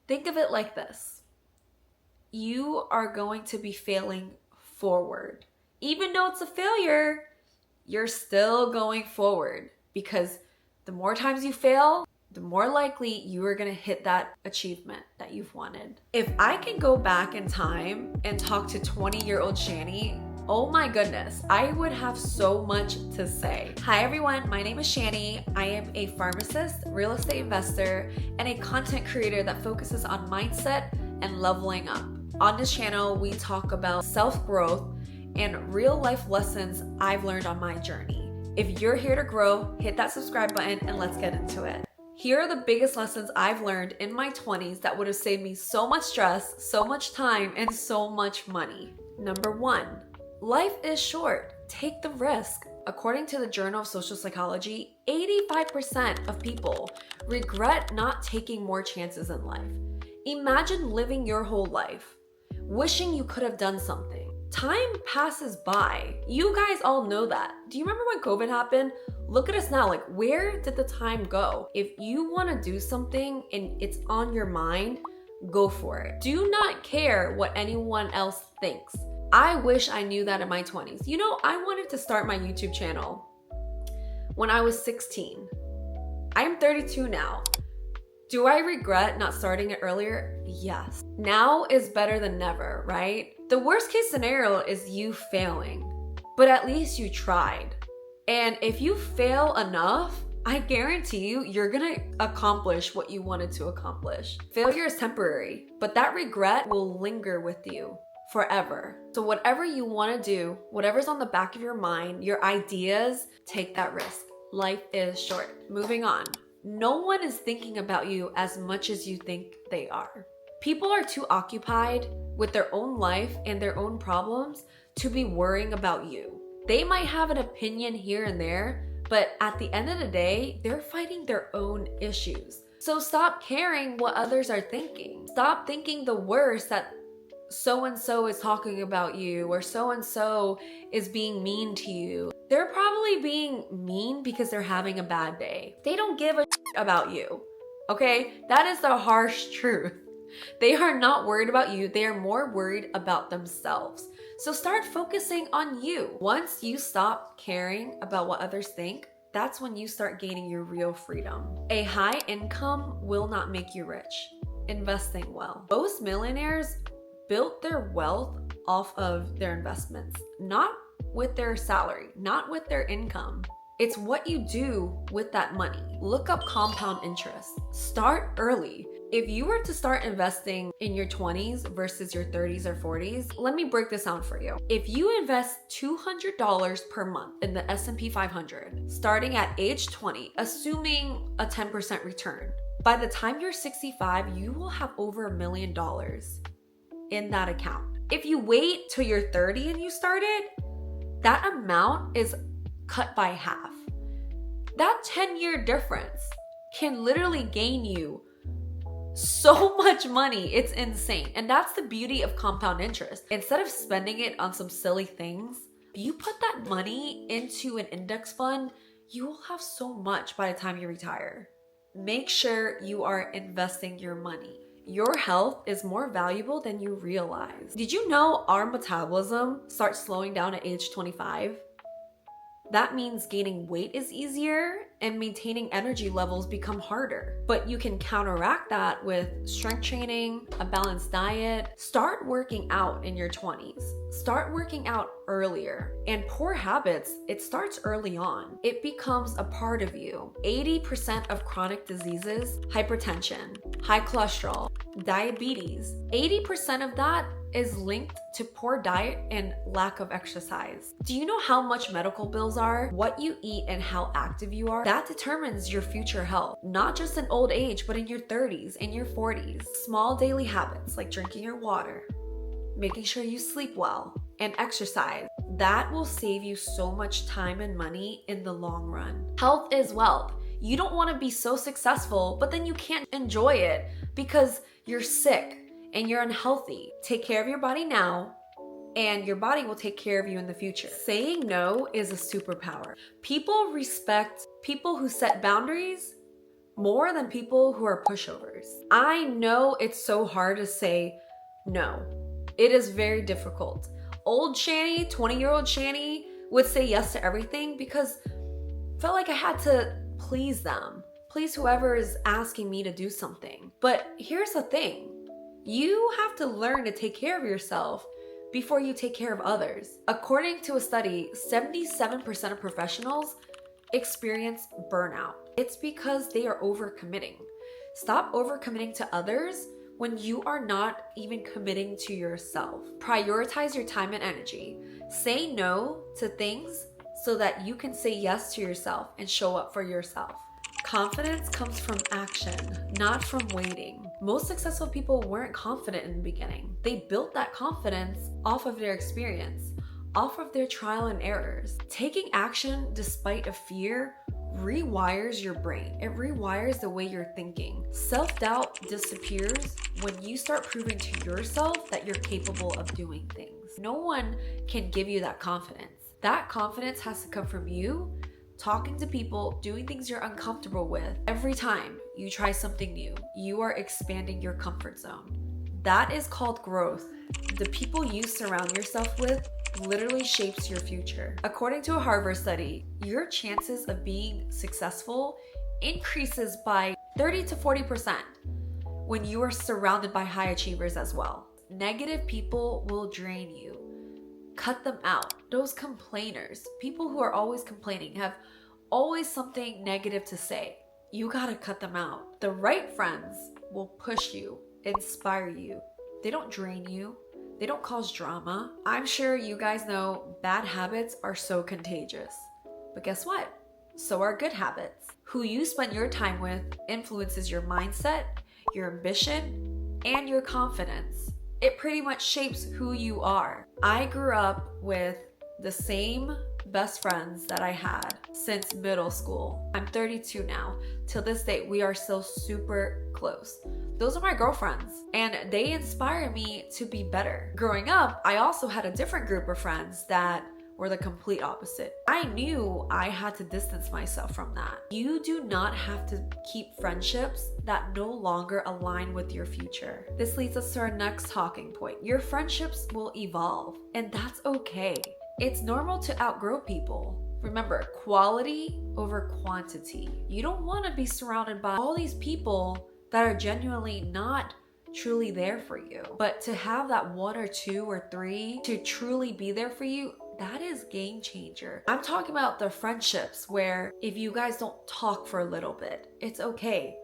Think of it like this. You are going to be failing forward. Even though it's a failure, you're still going forward because the more times you fail, the more likely you are going to hit that achievement that you've wanted. If I can go back in time and talk to 20-year-old Shani, oh my goodness, I would have so much to say. Hi everyone, my name is Shani. I am a pharmacist, real estate investor, and a content creator that focuses on mindset and leveling up. On this channel, we talk about self-growth and real life lessons I've learned on my journey. If you're here to grow, hit that subscribe button and let's get into it. Here are the biggest lessons I've learned in my 20s that would have saved me so much stress, so much time, and so much money. Number 1, life is short. Take the risk. According to the Journal of Social Psychology, 85% of people regret not taking more chances in life. Imagine living your whole life, wishing you could have done something. Time passes by. You guys all know that. Do you remember when COVID happened? Look at us now, like where did the time go? If you want to do something and it's on your mind, go for it. Do not care what anyone else thinks. I wish I knew that in my 20s. You know, I wanted to start my YouTube channel when I was 16. I'm 32 now. Do I regret not starting it earlier? Yes. Now is better than never, right? The worst case scenario is you failing, but at least you tried. And if you fail enough, I guarantee you, you're gonna accomplish what you wanted to accomplish. Failure is temporary, but that regret will linger with you forever. So whatever you wanna do, whatever's on the back of your mind, your ideas, take that risk. Life is short. Moving on. No one is thinking about you as much as you think they are. People are too occupied with their own life and their own problems to be worrying about you. They might have an opinion here and there, but at the end of the day, they're fighting their own issues. So stop caring what others are thinking. Stop thinking the worst, that so-and-so is talking about you or so-and-so is being mean to you. They're probably being mean because they're having a bad day. They don't give a about you, okay? That is the harsh truth. They are not worried about you. They are more worried about themselves. So start focusing on you. Once you stop caring about what others think, that's when you start gaining your real freedom. A high income will not make you rich. Investing well. Most millionaires built their wealth off of their investments, not with their salary, not with their income. It's what you do with that money. Look up compound interest. Start early. If you were to start investing in your 20s versus your 30s or 40s, let me break this down for you. If you invest $200 per month in the S&P 500, starting at age 20, assuming a 10% return, by the time you're 65, you will have over $1 million in that account. If you wait till you're 30 and you started, that amount is cut by half. That 10-year difference can literally gain you so much money. It's insane. And that's the beauty of compound interest. Instead of spending it on some silly things, you put that money into an index fund, you will have so much by the time you retire. Make sure you are investing your money. Your health is more valuable than you realize. Did you know our metabolism starts slowing down at age 25? That means gaining weight is easier and maintaining energy levels become harder. But you can counteract that with strength training, a balanced diet. Start working out in your 20s. Start working out earlier. And poor habits, it starts early on. It becomes a part of you. 80% of chronic diseases, hypertension, high cholesterol, diabetes, 80% of that is linked to poor diet and lack of exercise. Do you know how much medical bills are? What you eat and how active you are, that determines your future health, not just in old age, but in your 30s and your 40s. Small daily habits like drinking your water, making sure you sleep well, and exercise, that will save you so much time and money in the long run. Health is wealth. You don't want to be so successful, but then you can't enjoy it because you're sick and you're unhealthy. Take care of your body now, and your body will take care of you in the future. Saying no is a superpower. People respect people who set boundaries more than people who are pushovers. I know it's so hard to say no. It is very difficult. Old Shani, 20-year-old Shani would say yes to everything because I felt like I had to please them. Please whoever is asking me to do something. But here's the thing. You have to learn to take care of yourself before you take care of others. According to a study, 77% of professionals experience burnout. It's because they are overcommitting. Stop overcommitting to others when you are not even committing to yourself. Prioritize your time and energy. Say no to things so that you can say yes to yourself and show up for yourself. Confidence comes from action, not from waiting. Most successful people weren't confident in the beginning. They built that confidence off of their experience, off of their trial and errors. Taking action despite a fear rewires your brain. It rewires the way you're thinking. Self-doubt disappears when you start proving to yourself that you're capable of doing things. No one can give you that confidence. That confidence has to come from you talking to people, doing things you're uncomfortable with. Every time you try something new, you are expanding your comfort zone. That is called growth. The people you surround yourself with literally shapes your future. According to a Harvard study, your chances of being successful increases by 30 to 40% when you are surrounded by high achievers as well. Negative people will drain you. Cut them out. Those complainers, people who are always complaining, have always something negative to say. You gotta cut them out. The right friends will push you, inspire you. They don't drain you. They don't cause drama. I'm sure you guys know bad habits are so contagious. But guess what? So are good habits. Who you spend your time with influences your mindset, your ambition, and your confidence. It pretty much shapes who you are. I grew up with the same best friends that I had since middle school. I'm 32 now. Till this day, we are still super close. Those are my girlfriends, and they inspire me to be better. Growing up, I also had a different group of friends that were the complete opposite. I knew I had to distance myself from that. You do not have to keep friendships that no longer align with your future. This leads us to our next talking point. Your friendships will evolve, and that's okay. It's normal to outgrow people. Remember, quality over quantity. You don't want to be surrounded by all these people that are genuinely not truly there for you. But to have that one or two or three to truly be there for you, that is game changer. I'm talking about the friendships where if you guys don't talk for a little bit, it's okay.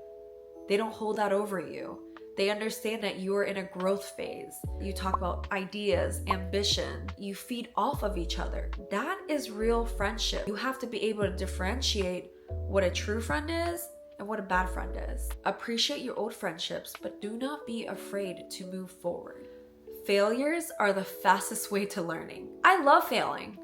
They don't hold that over you. They understand that you are in a growth phase. You talk about ideas, ambition. You feed off of each other. That is real friendship. You have to be able to differentiate what a true friend is and what a bad friend is. Appreciate your old friendships, but do not be afraid to move forward. Failures are the fastest way to learning. I love failing,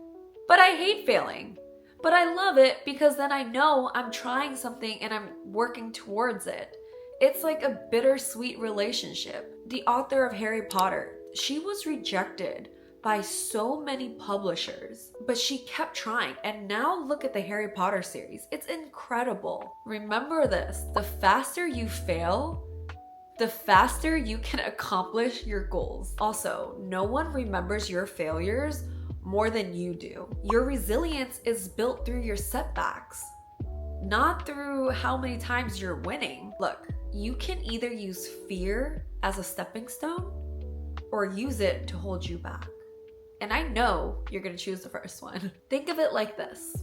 but I hate failing. But I love it because then I know I'm trying something and I'm working towards it. It's like a bittersweet relationship. The author of Harry Potter, she was rejected by so many publishers, but she kept trying. And now look at the Harry Potter series. It's incredible. Remember this, the faster you fail, the faster you can accomplish your goals. Also, no one remembers your failures more than you do. Your resilience is built through your setbacks, not through how many times you're winning. Look, you can either use fear as a stepping stone or use it to hold you back. And I know you're gonna choose the first one. Think of it like this.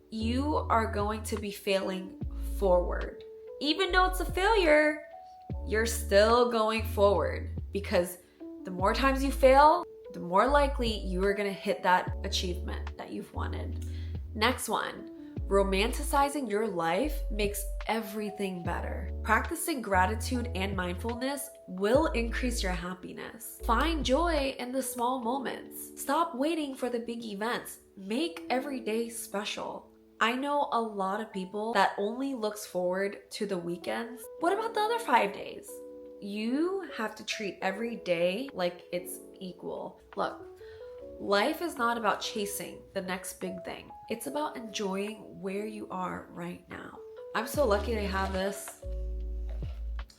You are going to be failing forward. Even though it's a failure, you're still going forward because the more times you fail, the more likely you are going to hit that achievement that you've wanted. Next one, romanticizing your life makes everything better. Practicing gratitude and mindfulness will increase your happiness. Find joy in the small moments. Stop waiting for the big events. Make every day special. I know a lot of people that only looks forward to the weekends. What about the other 5 days? You have to treat every day like it's equal. Look, life is not about chasing the next big thing. It's about enjoying where you are right now. I'm so lucky to have this.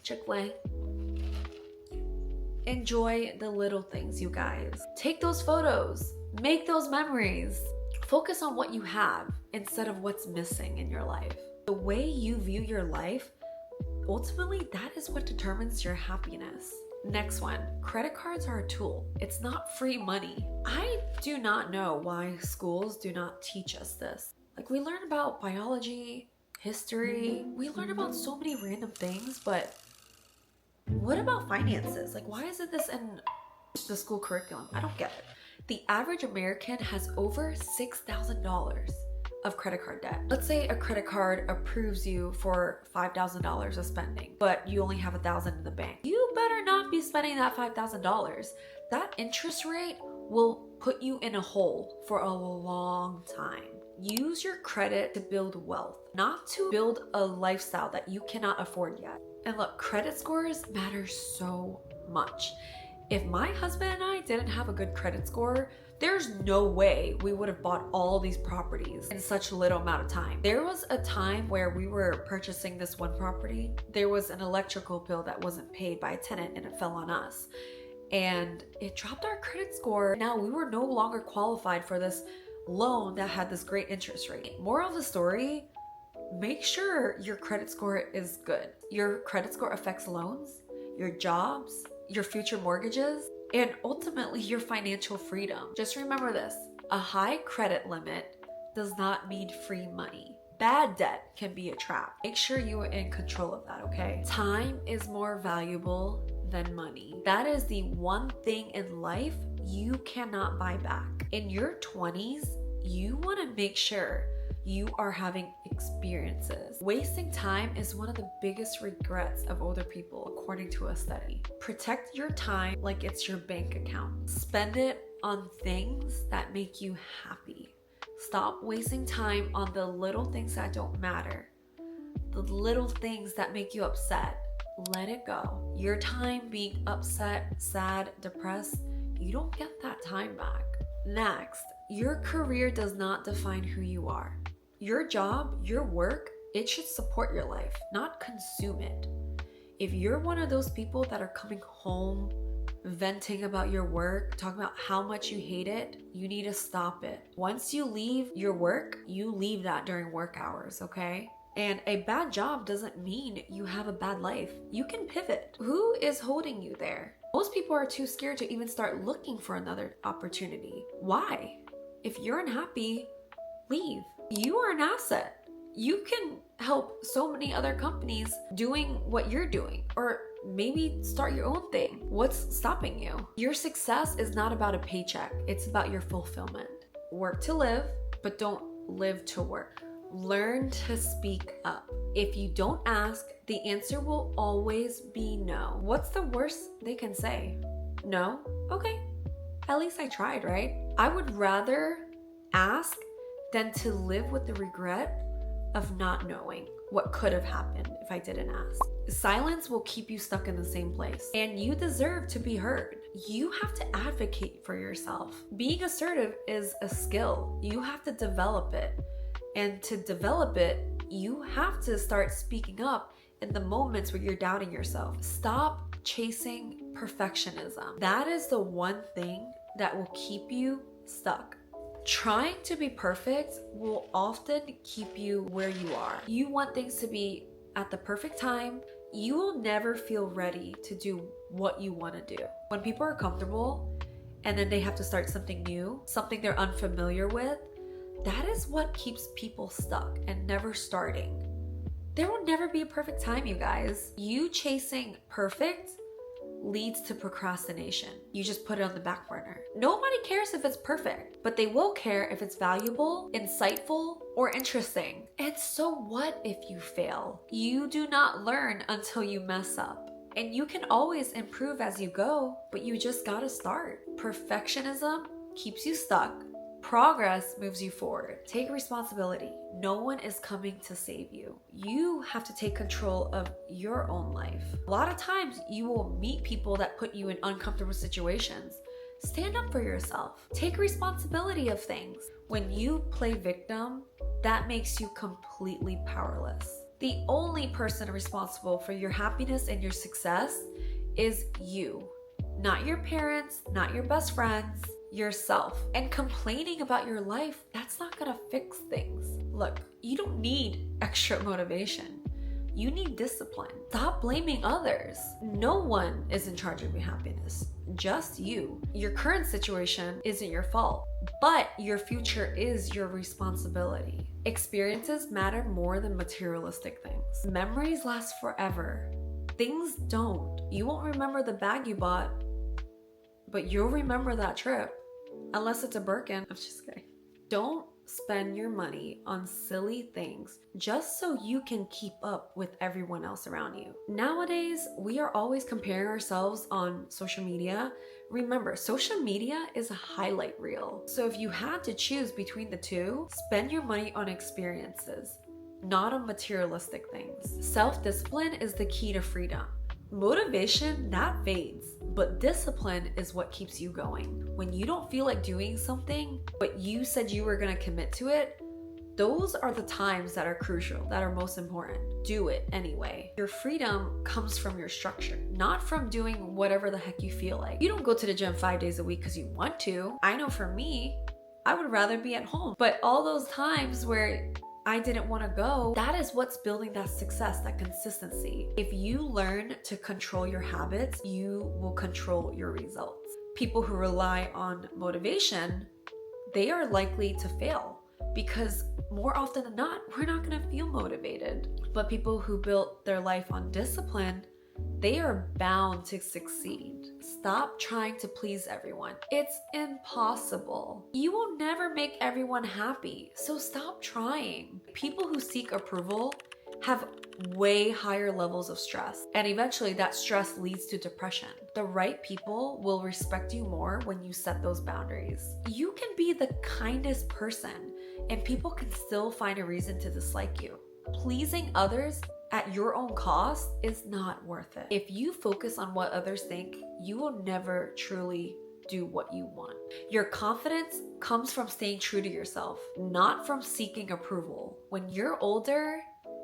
Chick-fil-A. Enjoy the little things, you guys. Take those photos. Make those memories. Focus on what you have instead of what's missing in your life. The way you view your life, ultimately, that is what determines your happiness. Next one, credit cards are a tool. It's not free money. I do not know why schools do not teach us this. Like, we learn about biology, history, we learn about so many random things, but what about finances? Like, why isn't this in the school curriculum? I don't get it. The average American has over $6,000 of credit card debt. Let's say a credit card approves you for $5,000 of spending, but you only have $1,000 in the bank. You better not be spending that $5,000. That interest rate will put you in a hole for a long time. Use your credit to build wealth, not to build a lifestyle that you cannot afford yet. And look, credit scores matter so much. If my husband and I didn't have a good credit score, there's no way we would have bought all these properties in such a little amount of time. There was a time where we were purchasing this one property. There was an electrical bill that wasn't paid by a tenant and it fell on us. And it dropped our credit score. Now we were no longer qualified for this loan that had this great interest rate. Moral of the story, make sure your credit score is good. Your credit score affects loans, your jobs, your future mortgages, and ultimately your financial freedom. Just remember this, a high credit limit does not mean free money. Bad debt can be a trap. Make sure you are in control of that, okay? Time is more valuable than money. That is the one thing in life you cannot buy back. In your 20s, you want to make sure you are having experiences. Wasting time is one of the biggest regrets of older people, according to a study. Protect your time like it's your bank account. Spend it on things that make you happy. Stop wasting time on the little things that don't matter. The little things that make you upset. Let it go. Your time being upset, sad, depressed, you don't get that time back. Next, your career does not define who you are. Your job, your work, it should support your life, not consume it. If you're one of those people that are coming home, venting about your work, talking about how much you hate it, you need to stop it. Once you leave your work, you leave that during work hours, okay? And a bad job doesn't mean you have a bad life. You can pivot. Who is holding you there? Most people are too scared to even start looking for another opportunity. Why? If you're unhappy, leave. You are an asset. You can help so many other companies doing what you're doing, or maybe start your own thing. What's stopping you? Your success is not about a paycheck. It's about your fulfillment. Work to live, but don't live to work. Learn to speak up. If you don't ask, the answer will always be no. What's the worst they can say? No? Okay. At least I tried, right? I would rather ask than to live with the regret of not knowing what could have happened if I didn't ask. Silence will keep you stuck in the same place, and you deserve to be heard. You have to advocate for yourself. Being assertive is a skill. You have to develop it. And to develop it, you have to start speaking up in the moments where you're doubting yourself. Stop chasing perfectionism. That is the one thing that will keep you stuck. Trying to be perfect will often keep you where you are. You want things to be at the perfect time. You will never feel ready to do what you want to do. When people are comfortable and then they have to start something new, something they're unfamiliar with, that is what keeps people stuck and never starting. There will never be a perfect time, you guys. You chasing perfect leads to procrastination. You just put it on the back burner. Nobody cares if it's perfect, but they will care if it's valuable, insightful, or interesting. And so what if you fail? You do not learn until you mess up. And you can always improve as you go, but you just gotta start. Perfectionism keeps you stuck. Progress moves you forward. Take responsibility. No one is coming to save you. You have to take control of your own life. A lot of times you will meet people that put you in uncomfortable situations. Stand up for yourself. Take responsibility of things. When you play victim, that makes you completely powerless. The only person responsible for your happiness and your success is you. Not your parents, not your best friends, yourself. And complaining about your life, that's not gonna fix things. Look, you don't need extra motivation. You need discipline. Stop blaming others. No one is in charge of your happiness, just you. Your current situation isn't your fault, but your future is your responsibility. Experiences matter more than materialistic things. Memories last forever. Things don't. You won't remember the bag you bought, but you'll remember that trip. Unless it's a Birkin. I'm just kidding. Don't spend your money on silly things just so you can keep up with everyone else around you. Nowadays, we are always comparing ourselves on social media. Remember, social media is a highlight reel. So if you had to choose between the two, spend your money on experiences, not on materialistic things. Self-discipline is the key to freedom. Motivation, that fades, but discipline is what keeps you going. When you don't feel like doing something, but you said you were gonna commit to it, those are the times that are crucial, that are most important. Do it anyway. Your freedom comes from your structure, not from doing whatever the heck you feel like. You don't go to the gym 5 days a week because you want to. I know for me, I would rather be at home. But all those times where I didn't want to go, that is what's building that success, that consistency. If you learn to control your habits, you will control your results. People who rely on motivation, they are likely to fail because more often than not, we're not going to feel motivated. But people who built their life on discipline, they are bound to succeed. Stop trying to please everyone. It's impossible. You will never make everyone happy, so stop trying. People who seek approval have way higher levels of stress, and eventually that stress leads to depression. The right people will respect you more when you set those boundaries. You can be the kindest person, and people can still find a reason to dislike you. Pleasing others at your own cost is not worth it. If you focus on what others think, you will never truly do what you want. Your confidence comes from staying true to yourself, not from seeking approval. When you're older,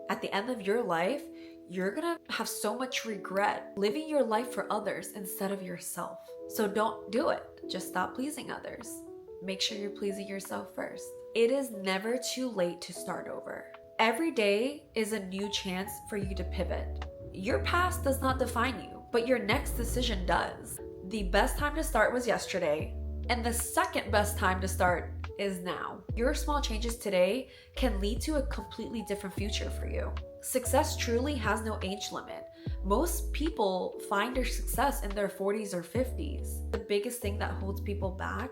at the end of your life, you're gonna have so much regret living your life for others instead of yourself. So don't do it. Just stop pleasing others. Make sure you're pleasing yourself first. It is never too late to start over. Every day is a new chance for you to pivot. Your past does not define you, but your next decision does. The best time to start was yesterday, and the second best time to start is now. Your small changes today can lead to a completely different future for you. Success truly has no age limit. Most people find their success in their 40s or 50s. The biggest thing that holds people back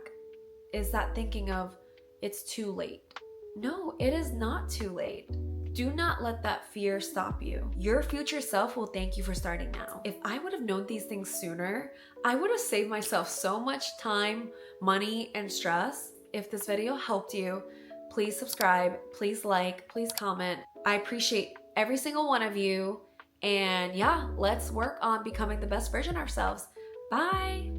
is that thinking of, it's too late. No, it is not too late. Do not let that fear stop you. Your future self will thank you for starting now. If I would have known these things sooner, I would have saved myself so much time, money, and stress. If this video helped you, please subscribe, please like, please comment. I appreciate every single one of you. And yeah, let's work on becoming the best version of ourselves. Bye.